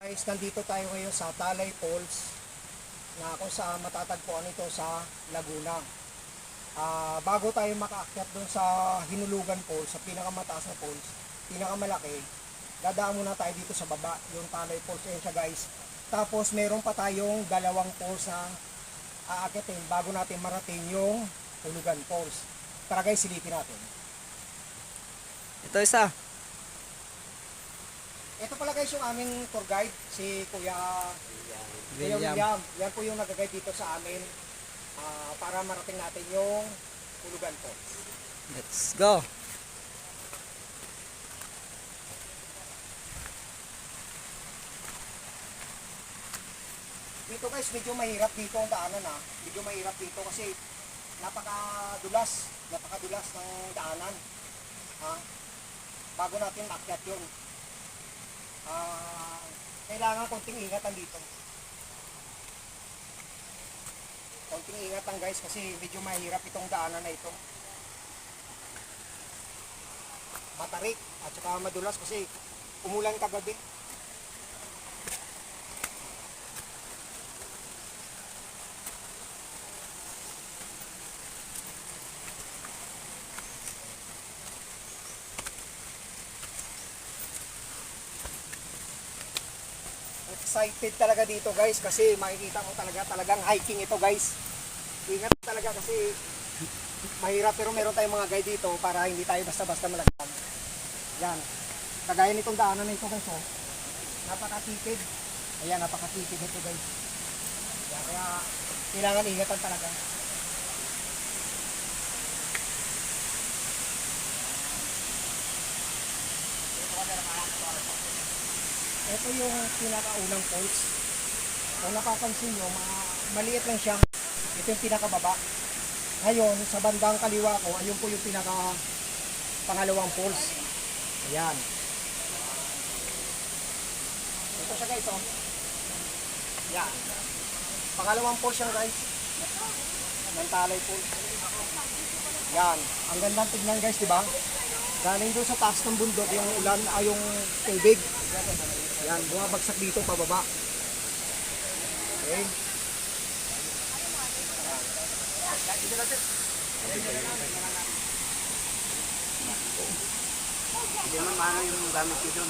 Guys, nandito tayo ngayon sa Talay Falls na kung saan matatagpuan ito sa Laguna. Bago tayo makaakyat doon sa Hinulugan Falls, sa pinakamataas na falls, pinakamalaki, dadaan muna tayo dito sa baba, yung Talay Falls. Ayan siya guys. Tapos meron pa tayong dalawang falls na aakyatin bago natin marating yung Hulugan Falls. Tara guys, silipin natin. Ito isa. Ito pala guys yung aming tour guide, si Kuya William. William. Yan po yung nag-guide dito sa amin para marating natin yung Hulugan Falls. Let's go. Dito guys, medyo mahirap dito ang daanan Medyo mahirap dito kasi napakadulas ng daanan. Bago natin makyat yun. Kailangan konting ingatan dito. Konting ingatan guys kasi medyo mahirap itong daanan na ito. Matarik at saka madulas kasi umulan kagabi. Excited talaga dito guys kasi makikita ko talagang hiking ito guys. Ingat talaga kasi mahirap pero meron tayong mga guide dito para hindi tayo basta-basta malagyan. Yan. Kagaya nitong daanan na ito guys napakatipid. Ayan, napakatipid ito guys. Yan, kaya kailangan ingatan talaga. Ito yung pinakaunang falls. Kung napapansin nyo, maliit lang siya. Ito yung pinakababa. Ngayon, sa bandang kaliwa ko, ayun po yung pangalawang falls. Ayan. Ito siya guys, Ayan. Pangalawang falls siya guys. Ng Talay Falls. Ayan. Ang gandang tignan guys, diba? Galing doon sa taas ng bundok, yung ulan, yung tubig. Yan, bumabagsak dito pababa. Okay. Hindi man maano yung gamit ko doon.